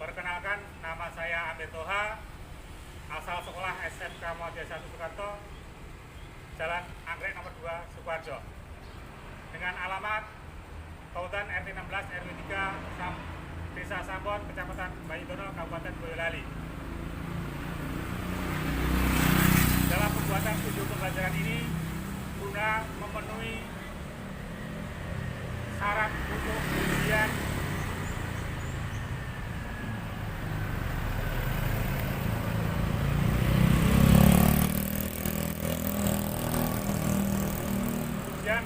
Perkenalkan, nama saya Amir Toha, asal sekolah SMK Muhammadiyah 1 Sukarto, Jalan Anggrek nomor 2, Sukoharjo. Dengan alamat Kautan RT 16 RW 3 Desa Sambon, Kecamatan Bayudono, Kabupaten Boyolali. Dalam pembuatan video pembelajaran ini guna memenuhi syarat untuk ujian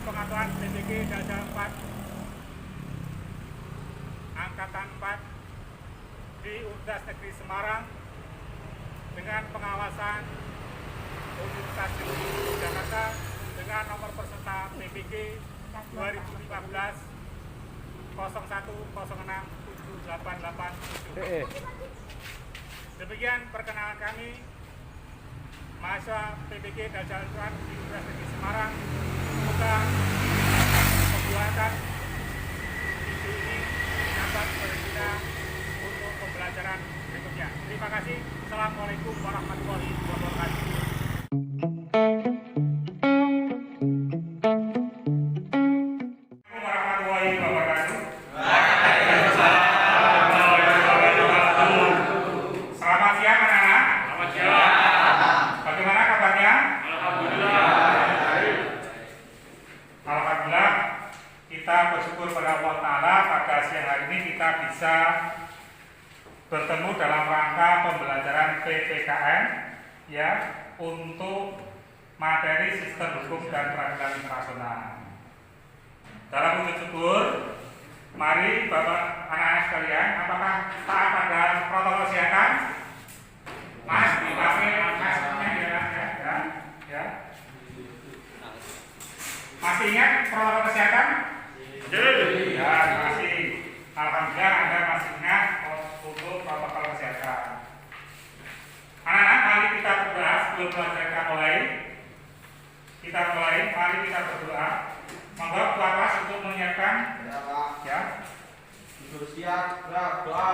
pengaturan PPG Darjah 4 Angkatan 4 di Universitas Negeri Semarang dengan pengawasan Universitas Negeri Jakarta dengan nomor peserta PPG 2015 01067887. Demikian perkenalan kami, mahasiswa PPG Darjah 4 di Universitas Negeri Semarang. Semoga pembuatan video ini dapat berguna untuk pembelajaran berikutnya. Terima kasih. Assalamualaikum warahmatullahi wabarakatuh. Selamat siang anak-anak. Selamat siang. Bagaimana kabarnya? Alhamdulillah, kita bersyukur pada Allah Ta'ala pada siang hari ini kita bisa bertemu dalam rangka pembelajaran PPKN ya, untuk materi sistem hukum dan peradilan internasional. Dalam wujud syukur, mari Bapak anak-anak sekalian, apakah taat pada protokol kesehatan? Mas, dipakai maskernya ya. Masih ingat protokol kesehatan? Ya, masih. Alhamdulillah Anda masih ingat untuk protokol kesehatan. Anak-anak, mari kita berdoa sebelum pelajaran kita mulai. Mari kita berdoa. Monggo kelas untuk menyiapkan. Ya. Siap, berdoa.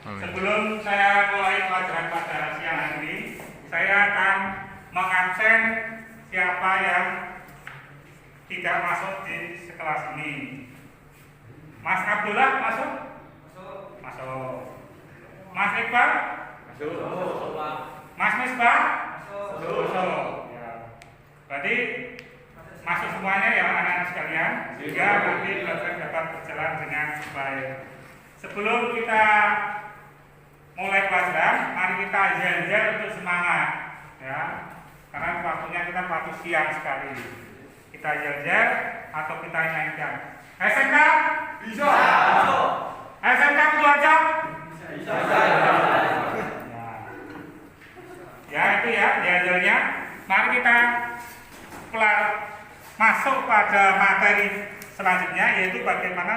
Sebelum saya mulai pelajaran pada siang hari ini, saya akan mengabsen siapa yang tidak masuk di kelas ini. Mas Abdullah masuk? Masuk. Mas Iqbal? Masuk. Mas Misbah? Masuk. Ya. Berarti masuk semuanya ya anak-anak sekalian, sehingga nanti pelajaran dapat berjalan dengan baik. Sebelum kita mulai pelajaran, mari kita yel-yel untuk semangat ya, karena waktunya kita patuh siang sekali. Kita yel-yel atau kita nyanyikan SMK bisa, SMK Keluarga bisa. Ya itu ya yel-yelnya. Mari kita masuk pada materi selanjutnya, yaitu bagaimana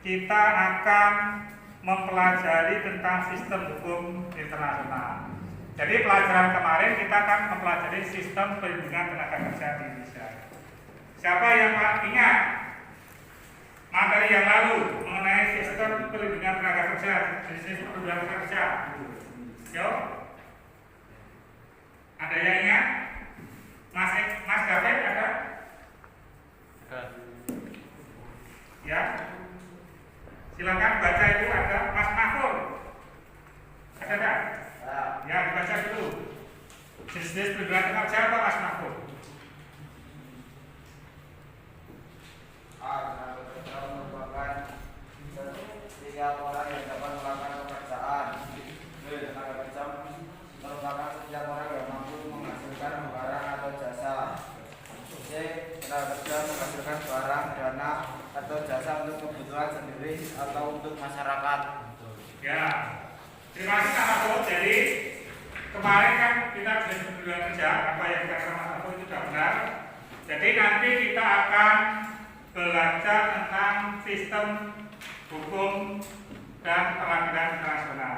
kita akan mempelajari tentang sistem hukum internasional. Jadi pelajaran kemarin kita akan mempelajari sistem perlindungan tenaga kerja di Indonesia. Siapa yang ingat materi yang lalu mengenai sistem perlindungan tenaga kerja, sistem perlindungan tenaga kerja? Yo, ada yang ingat? Mas David ada? Ya. Silakan baca, itu ada Mas Mahfud. Ada enggak? Ya, dibaca dulu. Jenis perlindungan tenaga kerja apa Mas Mahfud? Merupakan setiap orang yang dapat melakukan pekerjaan. Tenaga kerja merupakan setiap orang masyarakat. Ya, terima kasih Kak Mahfud. Jadi kemarin kan kita sudah berdua kerja, apa yang dikatakan Mas Mahfud itu sudah benar. Jadi nanti kita akan belajar tentang sistem hukum dan peradilan internasional.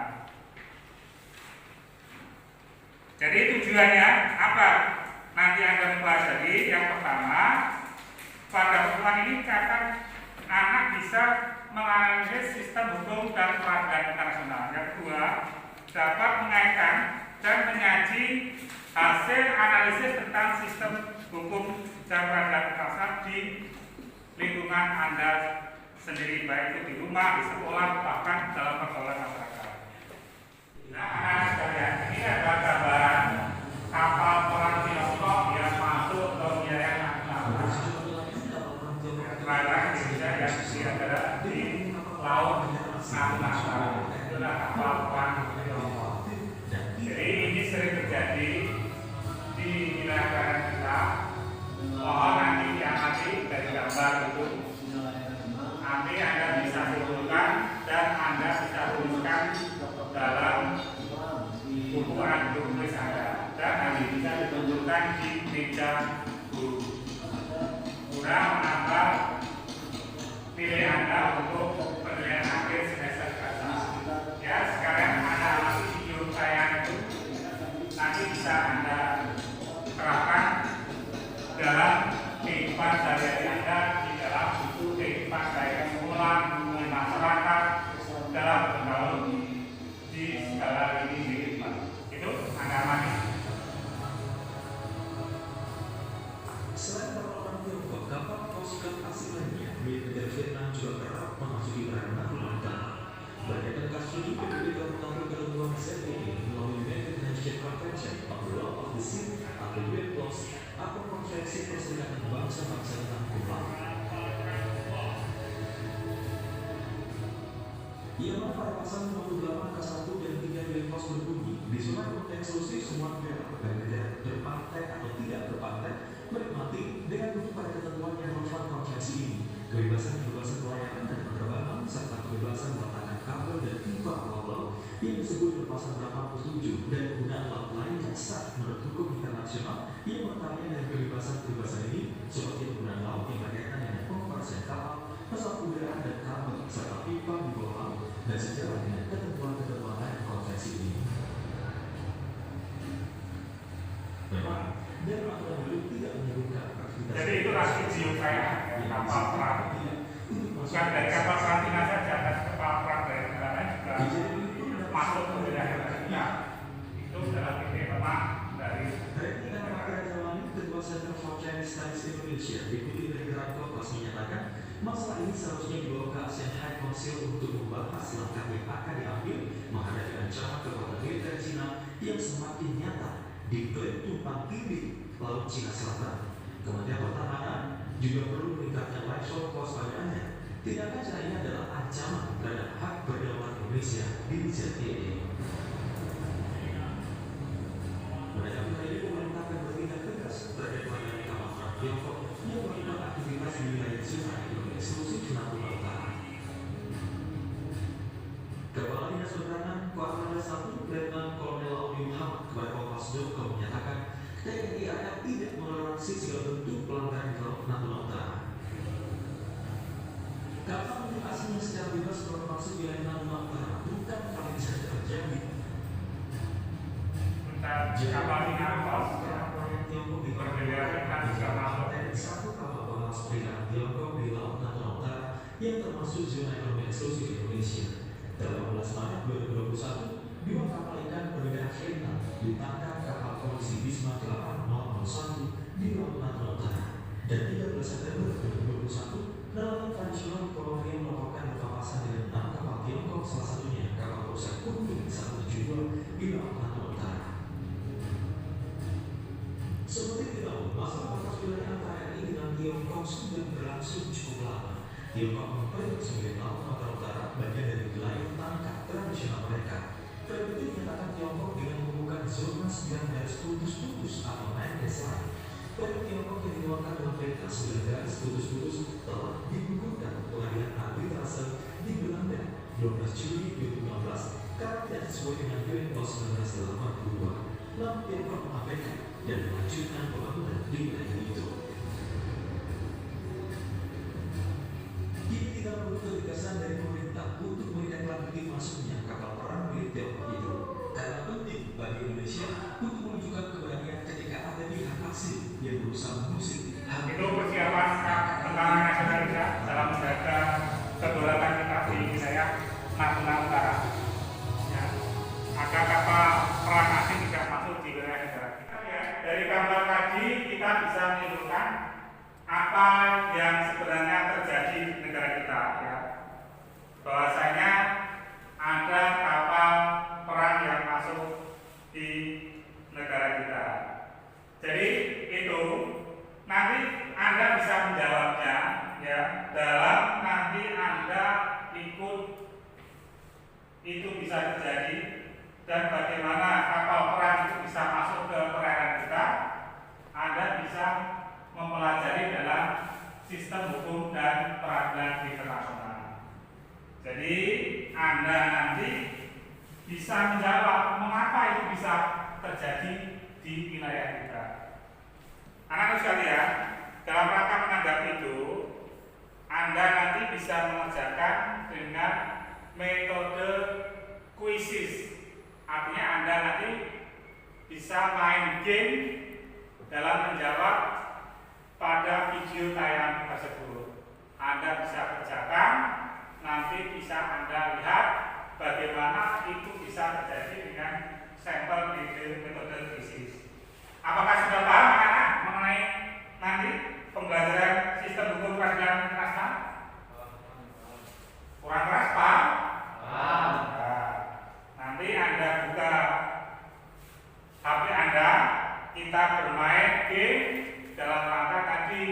Jadi tujuannya apa? Nanti Anda mempelajari yang pertama, pada pertemuan ini akan anak bisa menganalisis sistem hukum dan peradilan internasional. Yang kedua, dapat mengaitkan dan menyaji hasil analisis tentang sistem hukum dan peradilan internasional di lingkungan Anda sendiri, baik itu di rumah, di sekolah, bahkan dalam pergaulan masyarakat. Nah, anak-anak sekalian, ini adalah gambaran kapal perang Tiongkok yang masuk ke wilayah Natuna. Perairan Indonesia yang berada di Laut Natuna. Itulah kapal perang Tiongkok. Jadi ini sering terjadi di wilayah perairan kita. Mohon nanti diamati dari gambar itu. Nanti Anda bisa simpulkan dan Anda bisa rumuskan dalam buku tulis Anda, dan nanti bisa ditunjukkan di meja guru. Mudah menambah nilai Anda untuk penilaian akhir semester bahasa. Ya, sekarang Anda masih video saya itu nanti bisa Anda terapkan dalam kehidupan sehari-hari Anda, di dalam buku kehidupan saya sekolah, di masyarakat, dalam bergaul di segala lini kehidupan. Itu Anda amati. Selain kapal perang Tiongkok, kapal coastguard asing lainnya milik negara Vietnam juga kerap memasuki perairan Natuna Utara. Berdasarkan kasus ini, PBB telah mengatur ketentuan CPI melalui United Nations Convention on the Law of the Sea atau UNCLOS atau Konvensi Perserikatan Bangsa-Bangsa tentang Hukum Laut. Ia mana pada pasal 58 K1 dan 3 UNCLOS berbunyi, di zona ekonomi eksklusif semua negara dan negara berpantai atau tidak berpantai menikmati dengan merujuk pada ketentuan yang relevan konvensi ini, kebebasan pelayaran dan penerbangan serta kebebasan meletakkan kabel dan pipa awal laut yang disebut di pasal 87 dan penggunaan laut lain yang sah menurut hukum internasional yang berkaitan dengan kebebasan ini seperti penggunaan laut yang berkaitan dengan pengoperasian kapal, pesawat udara dan kabel serta pipa di bawah laut dan sejalan dengan ketentuan-ketentuan lain konvensi ini. Memang dan aturan itu tidak menyebutkan aktivitas. Jadi itu rasio saya kapal perang. Bukan dari kapal karantina saja, dan kapal perang dari negara lain juga masuk ke wilayah kita. Itu dalam PP memang dari Rekan Rakyat Jalani, Ketua Center for Chinese Studies Indonesia, Deputi Direktorat Kopas menyatakan masalah ini seharusnya dibawa ke ASEAN High Council untuk membahas langkah yang akan diambil menghadapi ancaman kekuatan militer Cina yang semakin nyata diklaim tumpang tindih Laut Cina Selatan. Kementerian Pertahanan juga perlu meningkatkan level kewaspadaannya. Tindakan China ini adalah ancaman terhadap hak berdaulat Indonesia di ZEE. Menanggapi hal ini, pemerintah akan bertindak tegas terhadap pelanggaran kapal perang Tiongkok yang melakukan aktivitas di wilayah zona ekonomi eksklusif Natuna Utara. Kepala Dinas Penerangan Koarmada 1 Letnan Kolonel Audi Muhammad kepada Kompas.com menyatakan TNI AL tidak mentoleransi segala bentuk pelanggaran di Laut Natuna Utara. Kapal milik asing yang secara bebas keluar masuk wilayah Natuna Utara bukan paling bisa terjadi. kapal Tiongkok Tiongkok berbeda-beda juga masuk. Satu kapal pengawas perikanan Tiongkok di Laut Natuna Utara yang termasuk zona ekonomi eksklusif Indonesia. Dalam 18 Maret 2021, 2 kapal ikan berbeda Vietnam ditangkap kapal polisi Wisma 8001 di Laut Natuna Utara. Dan 13 September 2021, nelayan tradisional Kolombia melaporkan berpapasan dengan 6 kapal Tiongkok, salah satunya kapal rusak Kuntung 172 di Laut Natuna Utara. Seperti diketahui, masalah batas wilayah antara RI dengan Tiongkok sudah berlangsung cukup lama. Tiongkok memprediksi wilayah Laut Natuna Utara bagian dari wilayah tangkap tradisional mereka. Terbukti dinyatakan Tiongkok dengan membuka zona 9 garis putus-putus atau 9 line. Perintah Tiongkok yang dikeluarkan dalam peta 9 garis putus-putus telah digugurkan pengadilan arbitrase di Belanda 12 Juli 2015 karena tidak sesuai dengan Perpres 1982, namun Pemprov mengabaikan dan melanjutkan pembangunan di wilayah itu. Kini tinggal menunggu ketegasan dari pemerintah untuk menindaklanjuti masuknya kapal perang milik Tiongkok itu, karena penting bagi Indonesia untuk menunjukkan keberanian ketika ada pihak asing yang berusaha mengusir. Itu persiapan tentara nasional kita dalam menjaga kedaulatan kita di wilayah Natuna Utara. Ya, agar kapal perang asing tidak masuk di wilayah negara kita. Ya, dari gambar tadi kita bisa menyimpulkan apa yang sebenarnya terjadi di negara kita. Ya, bahwasanya ada kapal perang yang masuk di negara kita. Jadi itu nanti Anda bisa menjawabnya ya dalam nanti Anda ikut itu bisa terjadi dan bagaimana kapal perang itu bisa masuk ke perairan kita. Anda bisa mempelajari dalam sistem hukum dan peradilan internasional. Jadi Anda nanti bisa menjawab mengapa itu bisa terjadi di wilayah kita. Anak-anak sekalian, dalam rangka menanggapi itu, Anda nanti bisa mengerjakan dengan metode kuisis. Artinya Anda nanti bisa main game dalam menjawab pada video tayang tersebut. Anda bisa kerjakan, nanti bisa Anda lihat bagaimana itu bisa terjadi dengan sampel metode kuisis. Apakah sudah paham anak-anak mengenai nanti pembelajaran sistem hukum peradilan internasional? Kurang keras paham? Paham. Nah, nanti Anda buka HP Anda, kita bermain game dalam rangka tadi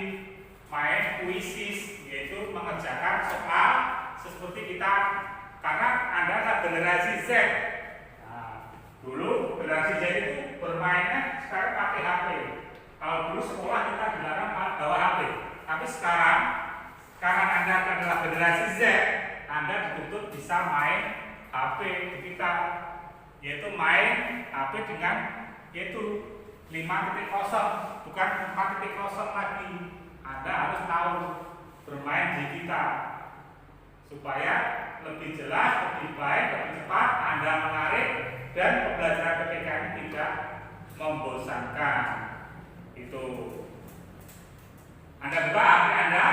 main kuisis, yaitu mengerjakan soal seperti kita, karena Anda adalah generasi Z. Nah, dulu generasi Z itu bermainnya sekarang pakai HP. Kalau dulu sekolah kita dilarang bawa HP, tapi sekarang karena Anda adalah generasi Z, Anda dituntut bisa main HP digital, yaitu main HP dengan yaitu 5.0, bukan 4.0 lagi. Anda harus tahu bermain digital supaya lebih jelas, lebih baik, lebih cepat Anda menarik dan pembelajaran PPK ini tidak membosankan. Itu Anda buka HP Anda,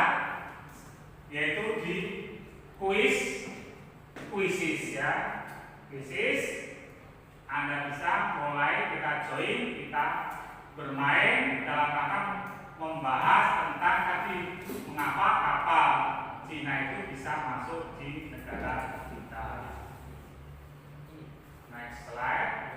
yaitu di kuisis ya, kuisis. Anda bisa mulai kita join, kita bermain dalam rangka membahas tentang tadi mengapa kapal Cina itu bisa masuk di negara kita. Next slide.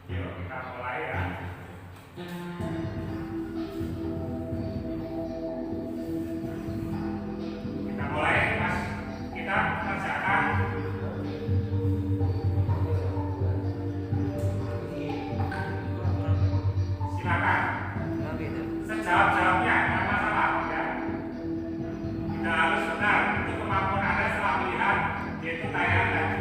Yuk kita mulai ya. Kita mulai Mas. Kita kerjakan. Silakan. Sejawab-jawabnya tidak masalah ya. Tidak harus benar. Itu kemampuan Anda setelah melihat yaitu tayangan tadi.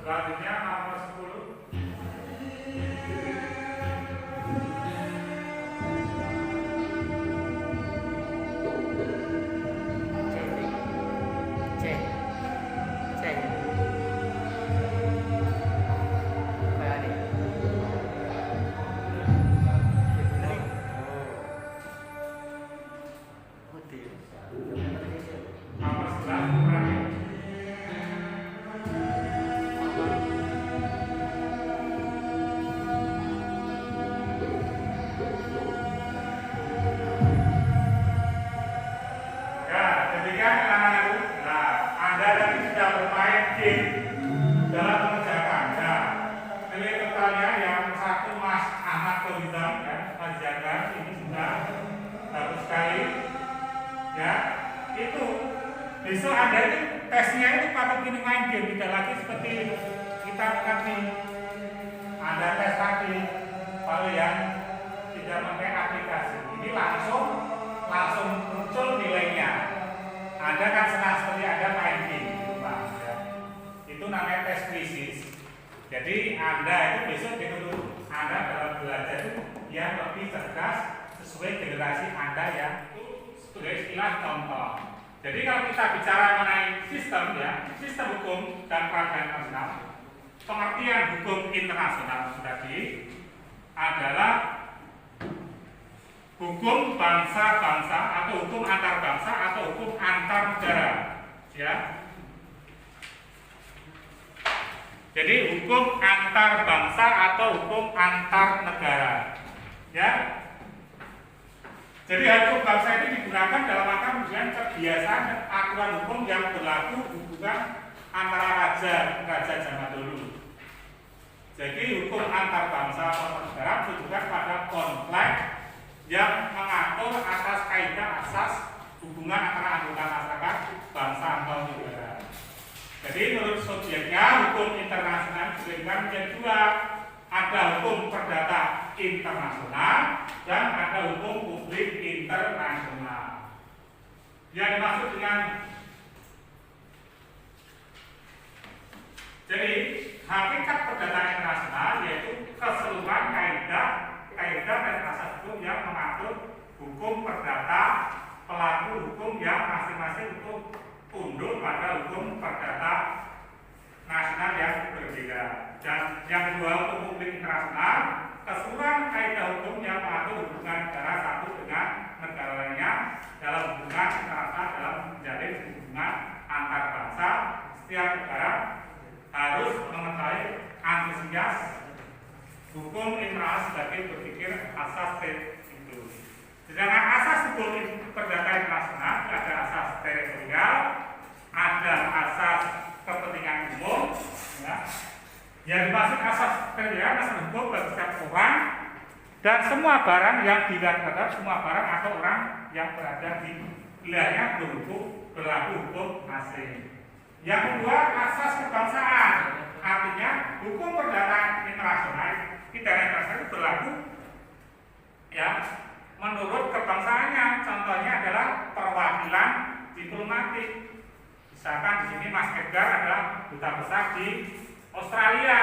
Selanjutnya nomor 10. Nomor 11 terakhir. Ya, demikian anak-anakku. Nah, Anda tadi sudah bermain game dalam mengerjakan. Ya, nilai totalnya yang satu Mas Ahmad Kolizam, ya, Mas Jaga ini sudah bagus sekali. Ya, itu besok Anda itu tesnya itu patut ini main game, tidak lagi seperti kita tadi. Anda tes tadi, kalau yang tidak pakai aplikasi, ini langsung muncul nilainya. Anda kan senang seperti Anda main game di rumah, ya. Itu namanya tes krisis. Jadi Anda itu besok dituntut Anda dalam belajar itu yang lebih cerdas sesuai generasi Anda yang sebagai istilah contoh. Jadi kalau kita bicara mengenai sistem, ya, sistem hukum dan peradilan internasional, pengertian hukum internasional tadi adalah hukum bangsa-bangsa atau hukum antar bangsa atau hukum antar negara, ya. Jadi hukum antar bangsa atau hukum antar negara, ya. Jadi hukum bangsa ini digunakan dalam rangka menunjukkan kebiasaan dan aturan hukum yang berlaku hubungan antara raja zaman dulu. Jadi hukum antar bangsa atau negara menunjukkan pada konflik yang mengatur atas kaidah asas hubungan antara anggota masyarakat bangsa atau negara. Jadi menurut subjeknya hukum internasional diberikan menjadi dua, ada hukum perdata internasional dan ada hukum publik internasional. Yang dimaksud dengan jadi hakikat perdata internasional yaitu keseluruhan kaidah dan asas hukum yang mengatur hukum perdata pelaku hukum yang masing-masing untuk tunduk pada hukum perdata nasional yang berbeda. Dan yang kedua, hukum publik internasional, keseluruhan kaidah hukum yang mengatur hubungan negara satu dengan negara lainnya dalam hubungan internasional dalam menjalin hubungan antar bangsa. Setiap negara harus mengetahui antusias hukum internasional sebagai berpikir asas itu. Sedangkan asas hukum perdata internasional ada asas teritorial, ada asas kepentingan umum, ya. Yang dimaksud asas teritorial asas hukum bagi setiap orang dan semua barang yang dilihat terhadap semua barang atau orang yang berada di wilayahnya berlaku hukum asing. Yang kedua asas kebangsaan, artinya hukum perdata internasional pidana internasional itu berlaku, ya, menurut kebangsaannya. Contohnya adalah perwakilan diplomatik. Misalkan di sini Mas Edgar adalah duta besar di Australia,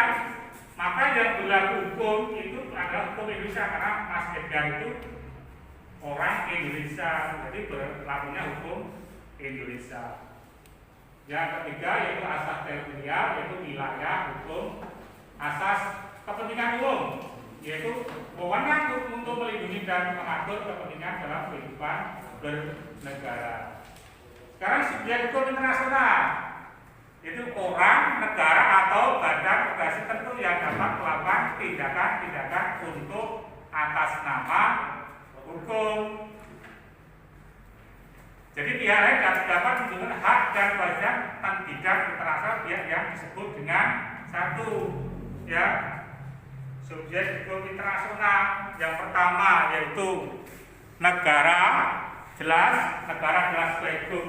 maka yang berlaku hukum itu adalah hukum Indonesia karena Mas Edgar itu orang Indonesia, jadi berlakunya hukum Indonesia. Yang ketiga yaitu asas teritorial, yaitu wilayah hukum. Asas kepentingan umum, yaitu wewenang untuk melindungi dan mengatur kepentingan dalam kehidupan bernegara. Sekarang subjek hukum internasional itu orang, negara atau badan organisasi tertentu yang dapat melakukan tindakan-tindakan untuk atas nama hukum. Jadi pihak lain dapat menunjukkan hak dan kewajiban tentang bidang internasional pihak yang disebut dengan satu, ya, subjek hukum internasional. Yang pertama yaitu negara, jelas sebagai hukum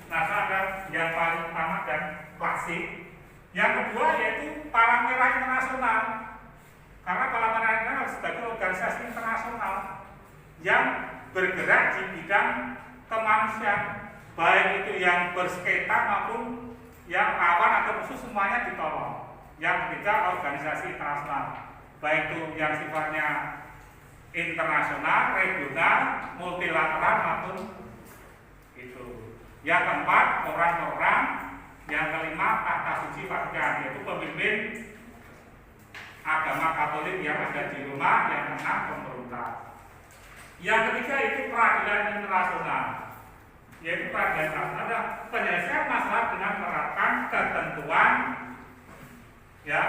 nasional yang paling utama dan klasik. Yang kedua yaitu Palang Merah Internasional, karena Palang Merah Internasional sebagai organisasi internasional yang bergerak di bidang kemanusiaan, baik itu yang bersengketa maupun yang rawan atau khusus, semuanya ditolong. Yang ketiga organisasi internasional, baik itu yang sifatnya internasional, regional, multilateral maupun itu. Yang keempat orang-orang, yang kelima tahta suci Vatikan, yaitu pemimpin agama Katolik yang ada di Roma. Yang keenam pemerintah. Yang ketiga itu peradilan internasional, yaitu peradilan internasional adalah penyelesaian masalah dengan menerapkan ketentuan, ya,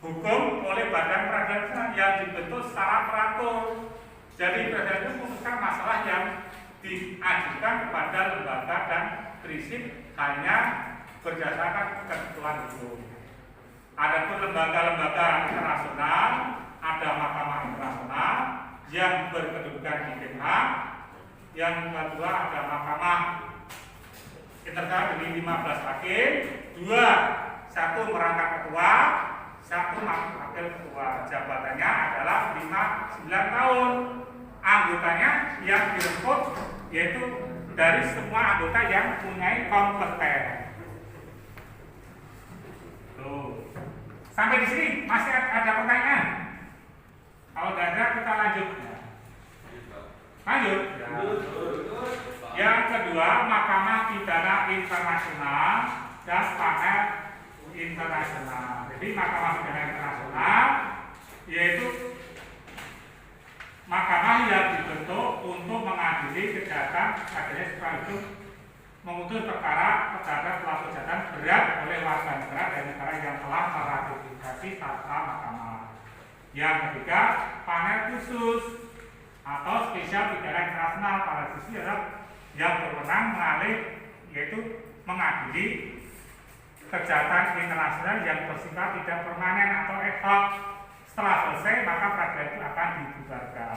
hukum oleh badan peradilan internasional yang dibentuk secara teratur. Jadi peradilan itu memutuskan masalah yang diajukan kepada lembaga dan prinsip hanya berdasarkan ketentuan hukum. Adapun lembaga-lembaga internasional, ada mahkamah internasional yang berkedudukan di Den Haag. Yang kedua ada mahkamah internasional dengan 15 hakim, 1 merangkap ketua, 1 wakil ketua. Jabatannya adalah 9 tahun. Anggotanya yang direkrut yaitu dari semua anggota yang mempunyai kompeten. Tuh. Sampai di sini masih ada pertanyaan? Kalau tidak ada kita lanjut. Lanjut. Yang kedua, Mahkamah Pidana Internasional dan panel internasional. Jadi Mahkamah Pidana Internasional yaitu mahkamah yang dibentuk untuk mengadili kejahatan adanya sekaligus memutus perkara terhadap pelaku kejahatan berat oleh warga negara dari negara yang telah meratifikasi Charta Mahkamah. Yang ketiga, panel khusus atau spesial pidana internasional. Panel khusus adalah yang berwenang mengalih, yaitu mengadili kejahatan internasional yang bersifat tidak permanen atau ad hoc. Setelah selesai, maka peradilan itu akan dibubarkan.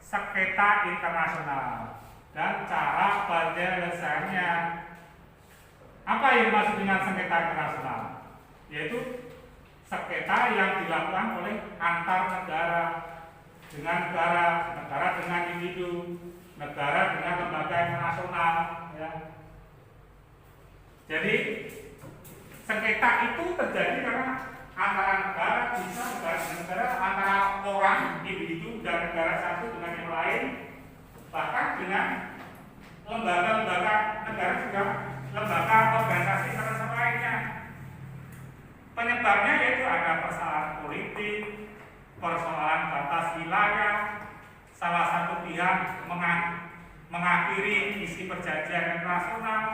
Sengketa internasional dan cara penyelesaiannya. Apa yang dimaksud dengan sengketa internasional? Yaitu sengketa yang dilakukan oleh antar negara dengan negara, negara dengan individu, negara dengan lembaga internasional, ya. Jadi sengketa itu terjadi karena antara negara, bisa negara dengan negara, antara orang, individu dan negara satu dengan yang lain, bahkan dengan lembaga-lembaga negara juga, lembaga organisasi internasional lainnya. Penyebabnya yaitu ada persoalan politik, persoalan batas wilayah, salah satu pihak mengakhiri isi perjanjian internasional,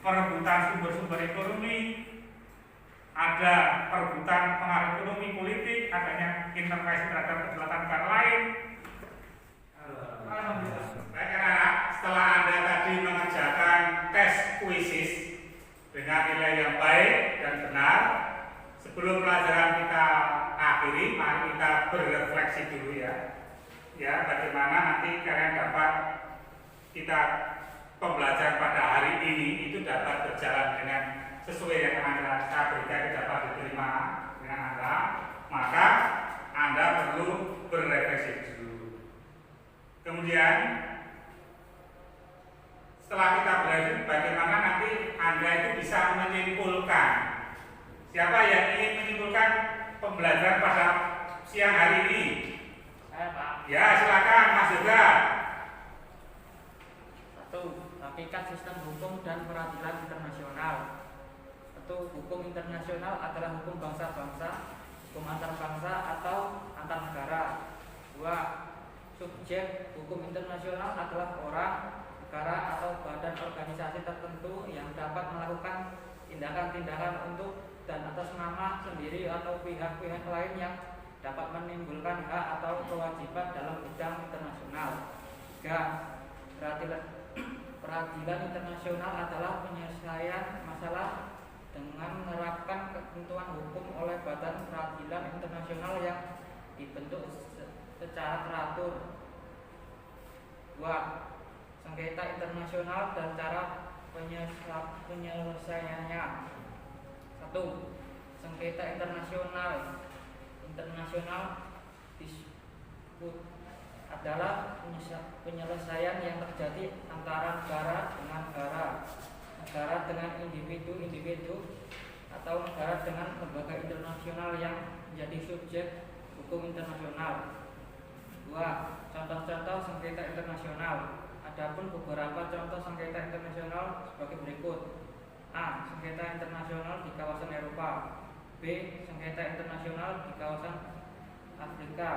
perebutan sumber-sumber ekonomi, ada perebutan pengaruh ekonomi politik, adanya intervensi terhadap kedaulatan negara lain. Baik anak-anak, setelah Anda tadi mengerjakan tes kuisis dengan nilai yang baik dan benar, sebelum pelajaran kita akhiri, mari kita berrefleksi dulu ya. Ya, bagaimana nanti kalian dapat kita pembelajaran pada hari ini itu dapat berjalan dengan sesuai yang Anda saya berikan, dapat diterima dengan Anda, maka Anda perlu berrefleksi dulu. Kemudian setelah kita belajar, bagaimana nanti Anda itu bisa menyimpulkan. Siapa yang ingin menyimpulkan pembelajaran pada siang hari ini? Saya, Pak. Ya, silakan Mas Yoga. 1. Hakikat sistem hukum dan peradilan internasional. 1. Hukum internasional adalah hukum bangsa-bangsa, hukum antar bangsa atau antar negara. 2. Subjek hukum internasional adalah orang, negara atau badan organisasi tertentu yang dapat melakukan tindakan-tindakan untuk dan atas nama sendiri atau pihak-pihak lain yang dapat menimbulkan hak atau kewajiban dalam bidang internasional. 3. Peradilan internasional adalah penyelesaian masalah dengan menerapkan ketentuan hukum oleh badan peradilan internasional yang dibentuk secara teratur. 2. Sengketa internasional dan cara penyelesaiannya. 1. Sengketa internasional dispute adalah penyelesaian yang terjadi antara negara dengan negara, negara dengan individu, atau negara dengan lembaga internasional yang menjadi subjek hukum internasional. 2. Contoh-contoh sengketa internasional. Adapun beberapa contoh sengketa internasional sebagai berikut. A. Sengketa internasional di kawasan Eropa. B. Sengketa internasional di kawasan Afrika.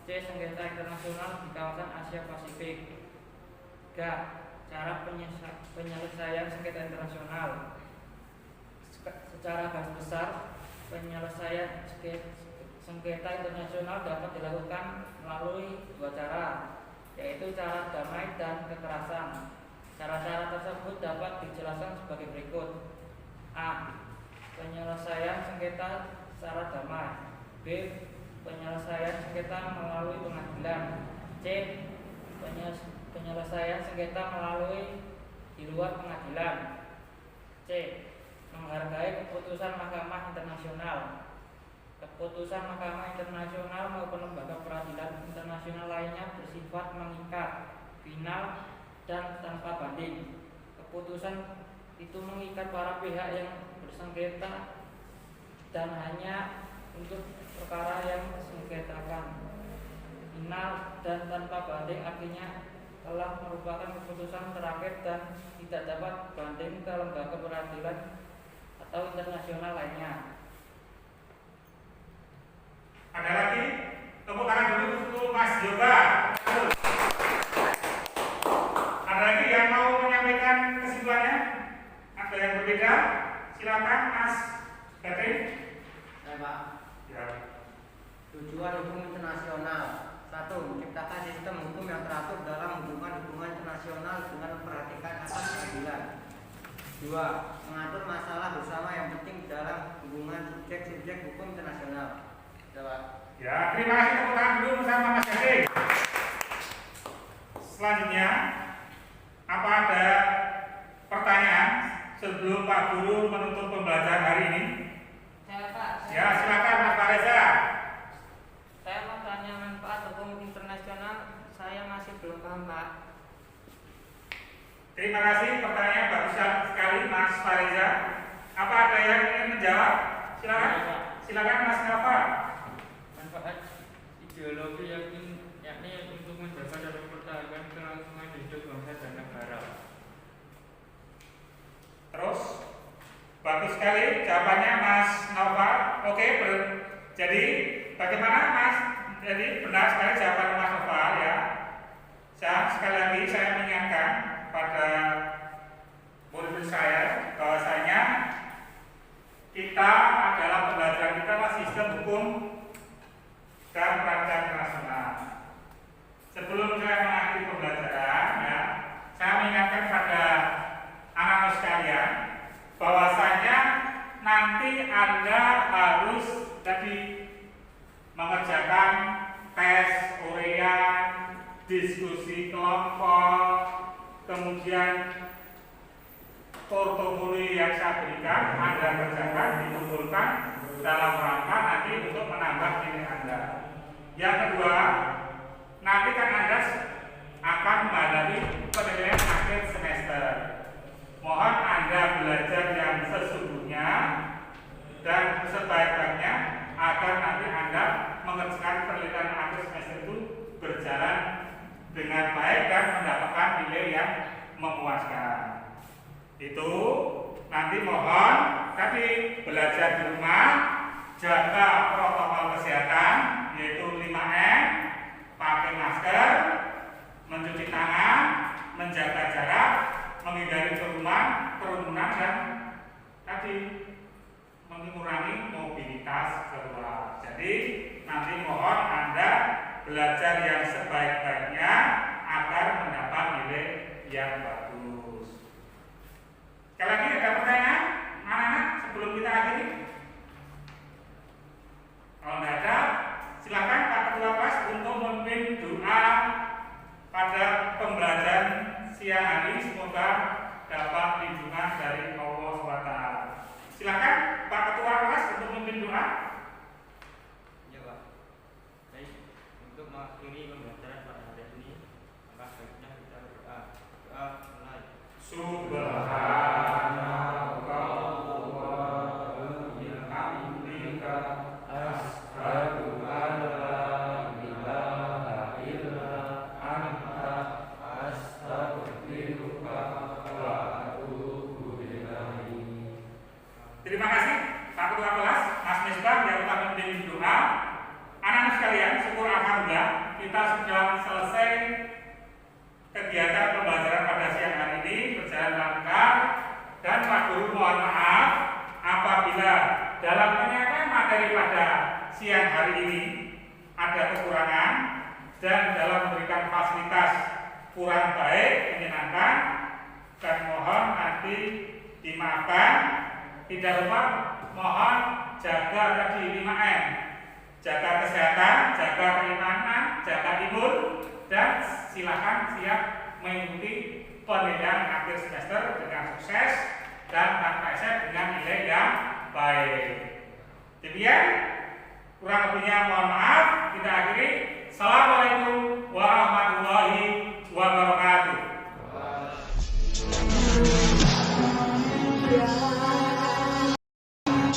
C. Sengketa internasional di kawasan Asia Pasifik. G. Cara penyelesaian sengketa internasional. Secara garis besar, penyelesaian sengketa internasional dapat dilakukan melalui dua cara, yaitu cara damai dan kekerasan. Cara-cara tersebut dapat dijelaskan sebagai berikut. A. Penyelesaian sengketa secara damai. B. Penyelesaian sengketa melalui pengadilan. C. Penyelesaian sengketa melalui di luar pengadilan. C. Menghargai keputusan Mahkamah Internasional. Keputusan Mahkamah Internasional maupun lembaga peradilan internasional lainnya bersifat mengikat, final, dan tanpa banding. Keputusan itu mengikat para pihak yang bersengketa dan hanya untuk perkara yang disengketakan. Final dan tanpa banding artinya telah merupakan keputusan terakhir dan tidak dapat banding ke lembaga peradilan atau internasional lainnya. Ada lagi? Tepuk tangan dulu untuk Mas Yoga. Ada lagi yang mau menyampaikan kesimpulannya? Ada yang berbeda? Silakan Mas Catherine. Pak. Ya. Tujuan hukum internasional. 1. Menciptakan sistem hukum yang teratur dalam hubungan-hubungan internasional dengan memperhatikan asas keadilan. 2. Mengatur masalah bersama yang penting dalam hubungan subjek-subjek hukum internasional. Ya, terima kasih, tepuk tangan dulu bersama Mas Catherine. Selanjutnya, apa ada pertanyaan sebelum Pak Guru menutup pembelajaran hari ini? Saya Pak. Ya, silakan Mas Reza. Saya mau tanya manfaat hukum internasional. Saya masih belum paham Pak. Terima kasih, pertanyaan bagus sekali Mas Reza. Apa ada yang ingin menjawab? Silakan. Silakan Mas Nova. Manfaat ideologi yakni untuk menjaga dan mempertahankan kelangsungan hidup bangsa dan negara. Terus, bagus sekali jawabannya Mas Nova. Oke, jadi bagaimana Mas? Jadi benar sekali jawaban Mas Nova ya. Sekali lagi saya mengingatkan pada murid saya bahwasanya kita adalah pembelajaran kita adalah sistem hukum dan peradilan internasional. Sebelum saya mengakhiri pembelajaran, ya, saya mengingatkan pada anak-anak sekalian bahwasanya nanti Anda harus tadi mengerjakan tes urean, diskusi kelompok, kemudian portofolio yang saya berikan Anda kerjakan, dikumpulkan dalam rangka nanti untuk menambah nilai Anda. Yang kedua, nanti kan Anda akan menghadapi penilaian akhir semester. Mohon Anda belajar yang sesungguhnya dan sebaik-baiknya agar nanti Anda mengerjakan penilaian akhir semester itu berjalan dengan baik dan mendapatkan nilai yang memuaskan. Itu nanti mohon tadi belajar di rumah, jaga protokol kesehatan yaitu 5M, pakai masker, mencuci tangan, menjaga jarak, menghindari kerumunan dan tadi mengurangi mobilitas keluar. Jadi nanti mohon Anda belajar yang sebaik-baiknya agar pada pembelajaran siang hari. Semoga dapat lindungan dari Allah SWT. Silakan Pak Ketua kelas untuk memimpin doa. Ya Pak. Baik, untuk mengakhiri pembelajaran pada hari ini, maka baiknya kita berdoa. Doa mulai. Subhanallah wa bihamdika asyhadu an la ilaha illa anta astaghfiruka wa atubu ilaik. Terima kasih Pak Ketua kelas, Mas Misbah yang telah memimpin doa. Anak-anak sekalian, syukur alhamdulillah kita sudah selesai kegiatan pembelajaran pada siang hari ini berjalan lancar, dan Pak Guru mohon maaf apabila dalam penyampaian materi pada siang hari ini ada kekurangan dan dalam memberikan fasilitas kurang baik, menyenangkan, dan mohon nanti dimaafkan. Tidak lupa mohon jaga tadi 5M, jaga kesehatan, jaga keimanan, jaga imun, dan silakan siap mengikuti penilaian akhir semester dengan sukses dan tanpa esek dengan nilai yang baik. Demikian, kurang lebihnya mohon maaf. Kita akhiri. Assalamualaikum